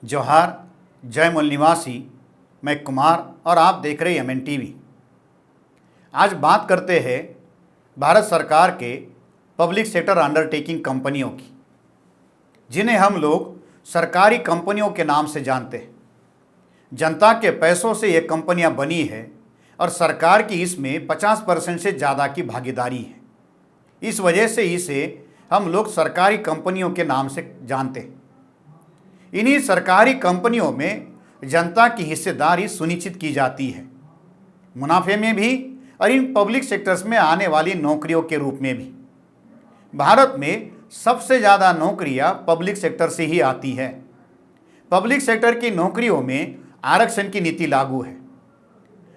जोहार, जय मूल निवासी। मैं कुमार और आप देख रहे हैं MN TV। आज बात करते हैं भारत सरकार के पब्लिक सेक्टर अंडरटेकिंग कंपनियों की, जिन्हें हम लोग सरकारी कंपनियों के नाम से जानते हैं। जनता के पैसों से ये कंपनियां बनी है और सरकार की इसमें 50% से ज़्यादा की भागीदारी है। इस वजह से इसे हम लोग सरकारी कंपनियों के नाम से जानते हैं। इन्हीं सरकारी कंपनियों में जनता की हिस्सेदारी सुनिश्चित की जाती है, मुनाफे में भी और इन पब्लिक सेक्टर्स में आने वाली नौकरियों के रूप में भी। भारत में सबसे ज़्यादा नौकरियां पब्लिक सेक्टर से ही आती है। पब्लिक सेक्टर की नौकरियों में आरक्षण की नीति लागू है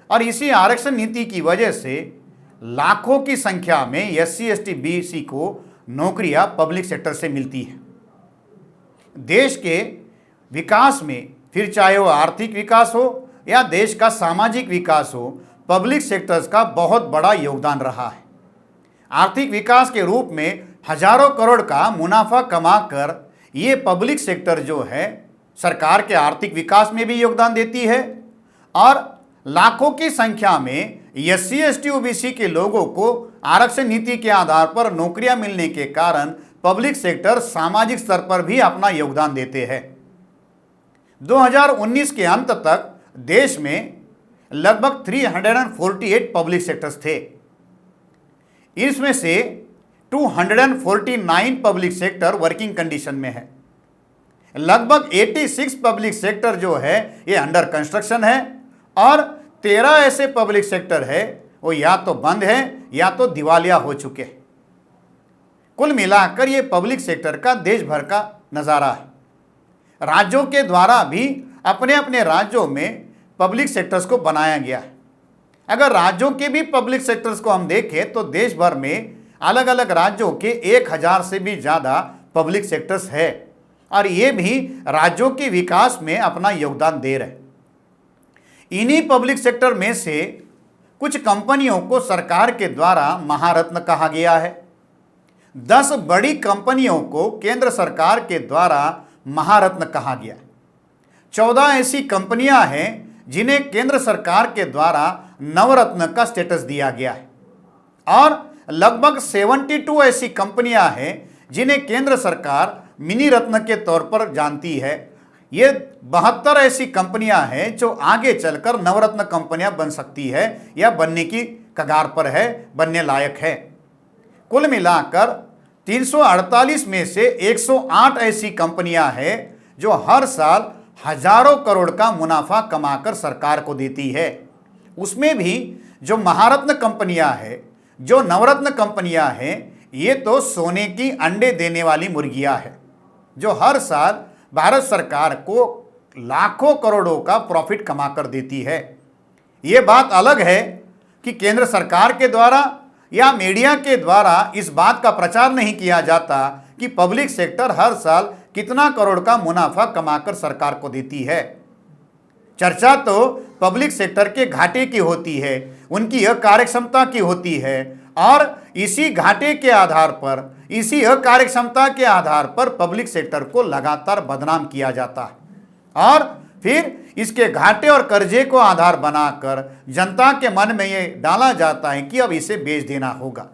और इसी आरक्षण नीति की वजह से लाखों की संख्या में SC, ST, BC को नौकरियां पब्लिक सेक्टर से मिलती है। देश के विकास में, फिर चाहे वो आर्थिक विकास हो या देश का सामाजिक विकास हो, पब्लिक सेक्टर्स का बहुत बड़ा योगदान रहा है। आर्थिक विकास के रूप में हजारों करोड़ का मुनाफा कमाकर ये पब्लिक सेक्टर जो है सरकार के आर्थिक विकास में भी योगदान देती है और लाखों की संख्या में SC, ST, OBC के लोगों को आरक्षण नीति के आधार पर नौकरियां मिलने के कारण पब्लिक सेक्टर सामाजिक स्तर पर भी अपना योगदान देते हैं। 2019 के अंत तक देश में लगभग 348 पब्लिक सेक्टर्स थे। इसमें से 249 पब्लिक सेक्टर वर्किंग कंडीशन में है। लगभग 86 पब्लिक सेक्टर जो है ये अंडर कंस्ट्रक्शन है और 13 ऐसे पब्लिक सेक्टर है वो या तो बंद है या तो दिवालिया हो चुके हैं। कुल मिलाकर ये पब्लिक सेक्टर का देश भर का नज़ारा है। राज्यों के द्वारा भी अपने अपने राज्यों में पब्लिक सेक्टर्स को बनाया गया है। अगर राज्यों के भी पब्लिक सेक्टर्स को हम देखें तो देश भर में अलग अलग राज्यों के 1000 से भी ज़्यादा पब्लिक सेक्टर्स है और ये भी राज्यों के विकास में अपना योगदान दे रहे हैं। इन्हीं पब्लिक सेक्टर में से कुछ कंपनियों को सरकार के द्वारा महारत्न कहा गया है। 10 बड़ी कंपनियों को केंद्र सरकार के द्वारा महारत्न कहा गया है। 14 ऐसी कंपनियां हैं जिन्हें केंद्र सरकार के द्वारा नवरत्न का स्टेटस दिया गया है और लगभग 72 ऐसी कंपनियां हैं जिन्हें केंद्र सरकार मिनी रत्न के तौर पर जानती है। ये 72 ऐसी कंपनियां हैं जो आगे चलकर नवरत्न कंपनियां बन सकती है या बनने की कगार पर है, बनने लायक है। कुल मिलाकर 348 में से 108 ऐसी कंपनियां हैं जो हर साल हजारों करोड़ का मुनाफा कमाकर सरकार को देती है। उसमें भी जो महारत्न कंपनियां हैं, जो नवरत्न कंपनियां हैं, ये तो सोने की अंडे देने वाली मुर्गियां हैं जो हर साल भारत सरकार को लाखों करोड़ों का प्रॉफिट कमाकर देती है। ये बात अलग है कि केंद्र सरकार के द्वारा या मीडिया के द्वारा इस बात का प्रचार नहीं किया जाता कि पब्लिक सेक्टर हर साल कितना करोड़ का मुनाफा कमाकर सरकार को देती है। चर्चा तो पब्लिक सेक्टर के घाटे की होती है, उनकी अकार्यक्षमता की होती है और इसी घाटे के आधार पर, इसी अकार्यक्षमता के आधार पर पब्लिक सेक्टर को लगातार बदनाम किया जाता है और फिर इसके घाटे और कर्जे को आधार बनाकर जनता के मन में ये डाला जाता है कि अब इसे बेच देना होगा।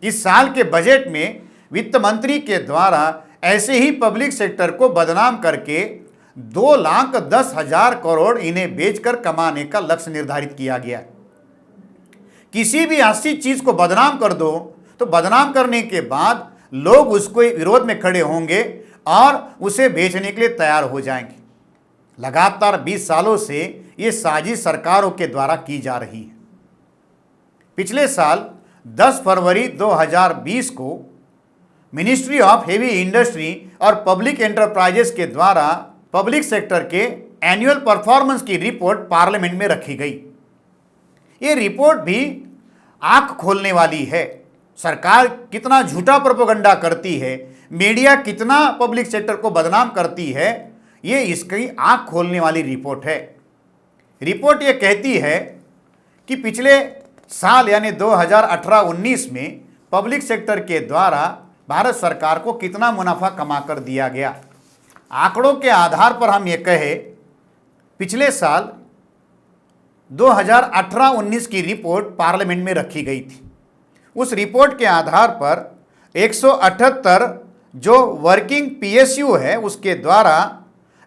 इस साल के बजट में वित्त मंत्री के द्वारा ऐसे ही पब्लिक सेक्टर को बदनाम करके 2,10,000 करोड़ इन्हें बेचकर कमाने का लक्ष्य निर्धारित किया गया। किसी भी ऐसी चीज को बदनाम कर दो तो बदनाम करने के बाद लोग उसको विरोध में खड़े होंगे और उसे बेचने के लिए तैयार हो जाएंगे। लगातार 20 सालों से ये साजिश सरकारों के द्वारा की जा रही है। पिछले साल 10 फरवरी 2020 को मिनिस्ट्री ऑफ हेवी इंडस्ट्री और पब्लिक एंटरप्राइजेस के द्वारा पब्लिक सेक्टर के एनुअल परफॉर्मेंस की रिपोर्ट पार्लियामेंट में रखी गई। ये रिपोर्ट भी आंख खोलने वाली है। सरकार कितना झूठा प्रोपेगेंडा करती है, मीडिया कितना पब्लिक सेक्टर को बदनाम करती है, ये इसकी आंख खोलने वाली रिपोर्ट है। रिपोर्ट ये कहती है कि पिछले साल यानी 2018-19 में पब्लिक सेक्टर के द्वारा भारत सरकार को कितना मुनाफा कमा कर दिया गया। आंकड़ों के आधार पर हम ये कहे, पिछले साल 2018-19 की रिपोर्ट पार्लियामेंट में रखी गई थी। उस रिपोर्ट के आधार पर 178 जो वर्किंग पीएसयू है उसके द्वारा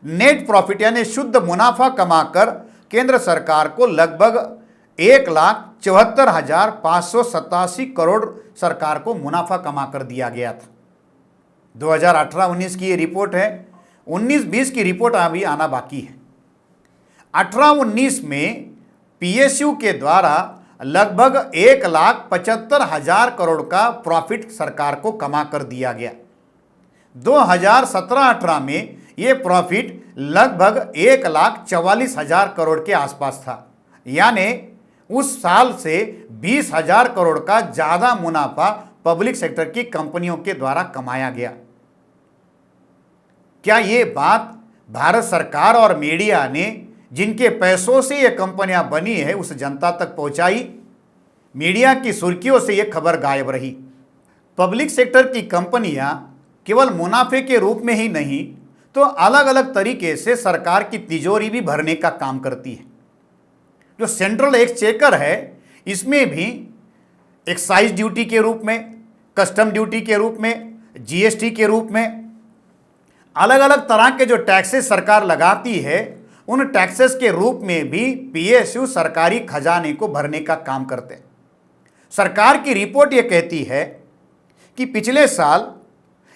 नेट प्रॉफिट यानी शुद्ध मुनाफा कमाकर केंद्र सरकार को लगभग 1,74,587 करोड़ सरकार को मुनाफा कमाकर दिया गया था। 2018-19 की ये रिपोर्ट है। 19-20 की रिपोर्ट अभी आना बाकी है। 18-19 में पीएसयू के द्वारा लगभग 1,75,000 करोड़ का प्रॉफिट सरकार को कमा कर दिया गया। 2017-18 में ये प्रॉफिट लगभग 1,44,000 करोड़ के आसपास था, यानी उस साल से 20,000 करोड़ का ज़्यादा मुनाफा पब्लिक सेक्टर की कंपनियों के द्वारा कमाया गया। क्या ये बात भारत सरकार और मीडिया ने जिनके पैसों से ये कंपनियां बनी है उस जनता तक पहुंचाई? मीडिया की सुर्खियों से ये खबर गायब रही। पब्लिक सेक्टर की कंपनियां केवल मुनाफे के रूप में ही नहीं तो अलग अलग तरीके से सरकार की तिजोरी भी भरने का काम करती है। जो सेंट्रल एक्सचेकर है इसमें भी एक्साइज ड्यूटी के रूप में, कस्टम ड्यूटी के रूप में, जीएसटी के रूप में अलग अलग तरह के जो टैक्सेस सरकार लगाती है उन टैक्सेस के रूप में भी पीएसयू सरकारी खजाने को भरने का काम करते हैं। सरकार की रिपोर्ट ये कहती है कि पिछले साल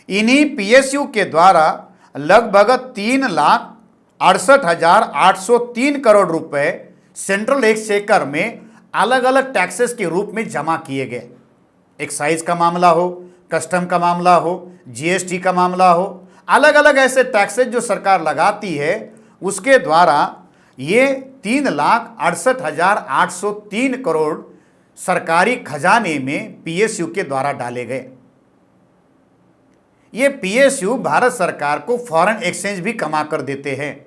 इन्हीं पीएसयू के द्वारा लगभग 3,68,803 करोड़ रुपए सेंट्रल एक्सचेकर में अलग अलग टैक्सेस के रूप में जमा किए गए। एक्साइज का मामला हो, कस्टम का मामला हो, जीएसटी का मामला हो, अलग अलग ऐसे टैक्सेस जो सरकार लगाती है उसके द्वारा ये 3,68,803 करोड़ सरकारी खजाने में पीएसयू के द्वारा डाले गए। ये पीएसयू भारत सरकार को फॉरेन एक्सचेंज भी कमा कर देते हैं।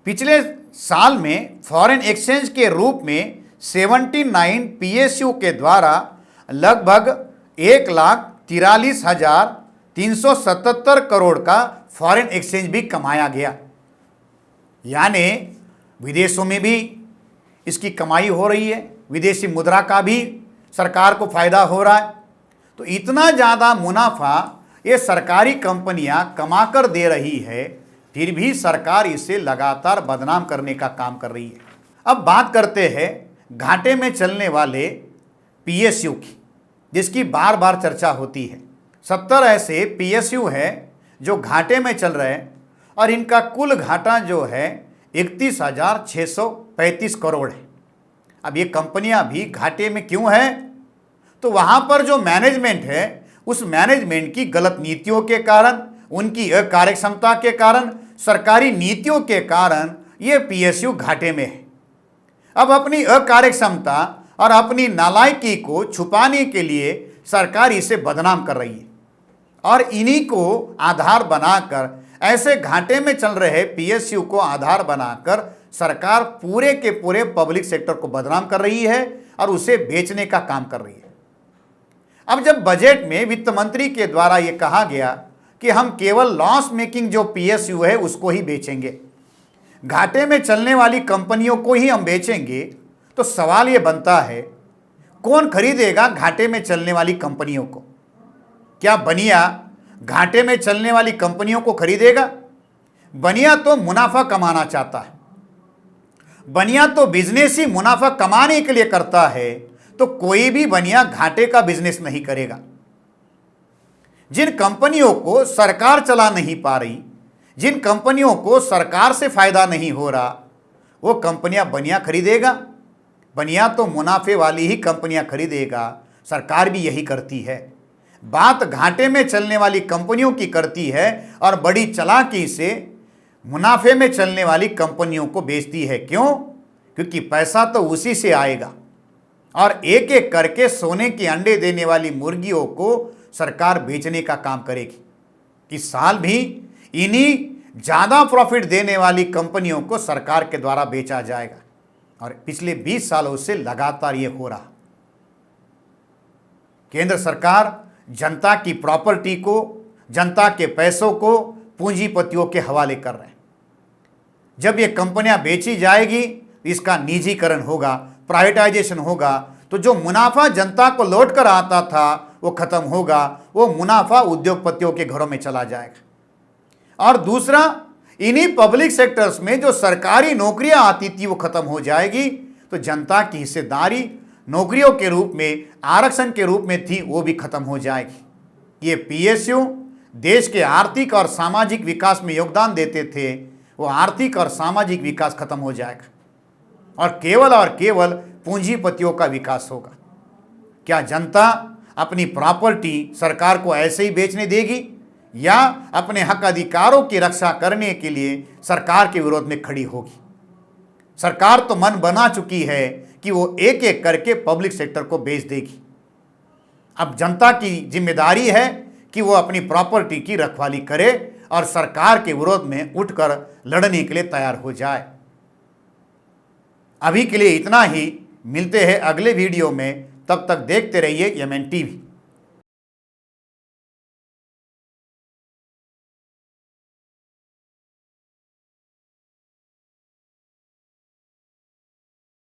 पिछले साल में फॉरेन एक्सचेंज के रूप में 79 पीएसयू के द्वारा लगभग 1,43,377 करोड़ का फॉरेन एक्सचेंज भी कमाया गया, यानी विदेशों में भी इसकी कमाई हो रही है, विदेशी मुद्रा का भी सरकार को फायदा हो रहा है। तो इतना ज़्यादा मुनाफा ये सरकारी कंपनियां कमा कर दे रही है, फिर भी सरकार इसे लगातार बदनाम करने का काम कर रही है। अब बात करते हैं घाटे में चलने वाले पीएसयू की, जिसकी बार बार चर्चा होती है। 70 ऐसे पीएसयू हैं जो घाटे में चल रहे हैं और इनका कुल घाटा जो है 31,635 करोड़ है। अब ये कंपनियां भी घाटे में क्यों हैं? तो वहां पर जो मैनेजमेंट है उस मैनेजमेंट की गलत नीतियों के कारण, उनकी अकार्यक्षमता के कारण, सरकारी नीतियों के कारण ये पीएसयू घाटे में है। अब अपनी अकार्यक्षमता और अपनी नालायकी को छुपाने के लिए सरकार इसे बदनाम कर रही है और इन्हीं को आधार बनाकर, ऐसे घाटे में चल रहे पीएसयू को आधार बनाकर सरकार पूरे के पूरे पब्लिक सेक्टर को बदनाम कर रही है और उसे बेचने का काम कर रही है। अब जब बजट में वित्त मंत्री के द्वारा यह कहा गया कि हम केवल लॉस मेकिंग जो पीएसयू है उसको ही बेचेंगे, घाटे में चलने वाली कंपनियों को ही हम बेचेंगे, तो सवाल ये बनता है कौन खरीदेगा घाटे में चलने वाली कंपनियों को? क्या बनिया घाटे में चलने वाली कंपनियों को खरीदेगा? बनिया तो मुनाफा कमाना चाहता है, बनिया तो बिजनेस ही मुनाफा कमाने के लिए करता है, तो कोई भी बनिया घाटे का बिजनेस नहीं करेगा। जिन कंपनियों को सरकार चला नहीं पा रही, जिन कंपनियों को सरकार से फायदा नहीं हो रहा, वो कंपनियां बनिया खरीदेगा? बनिया तो मुनाफे वाली ही कंपनियां खरीदेगा। सरकार भी यही करती है। बात घाटे में चलने वाली कंपनियों की करती है और बड़ी चालाकी से मुनाफे में चलने वाली कंपनियों को बेचती है। क्यों? क्योंकि पैसा तो उसी से आएगा और एक एक करके सोने के अंडे देने वाली मुर्गियों को सरकार बेचने का काम करेगी। इस साल भी इन्हीं ज़्यादा प्रॉफिट देने वाली कंपनियों को सरकार के द्वारा बेचा जाएगा और पिछले 20 सालों से लगातार ये हो रहा। केंद्र सरकार जनता की प्रॉपर्टी को, जनता के पैसों को पूंजीपतियों के हवाले कर रहे हैं। जब ये कंपनियां बेची जाएगी, इसका निजीकरण होगा, प्राइवेटाइजेशन होगा, तो जो मुनाफा जनता को लौट कर आता था वो खत्म होगा, वो मुनाफा उद्योगपतियों के घरों में चला जाएगा। और दूसरा, इन्हीं पब्लिक सेक्टर्स में जो सरकारी नौकरियां आती थी वो खत्म हो जाएगी, तो जनता की हिस्सेदारी नौकरियों के रूप में, आरक्षण के रूप में थी, वो भी खत्म हो जाएगी। ये पीएसयू देश के आर्थिक और सामाजिक विकास में योगदान देते थे, वो आर्थिक और सामाजिक विकास खत्म हो जाएगा और केवल पूंजीपतियों का विकास होगा। क्या जनता अपनी प्रॉपर्टी सरकार को ऐसे ही बेचने देगी या अपने हक अधिकारों की रक्षा करने के लिए सरकार के विरोध में खड़ी होगी? सरकार तो मन बना चुकी है कि वो एक एक करके पब्लिक सेक्टर को बेच देगी। अब जनता की जिम्मेदारी है कि वो अपनी प्रॉपर्टी की रखवाली करे और सरकार के विरोध में उठकर लड़ने के लिए तैयार हो जाए। अभी के लिए इतना ही, मिलते हैं अगले वीडियो में, तब तक देखते रहिए यमन टीवी।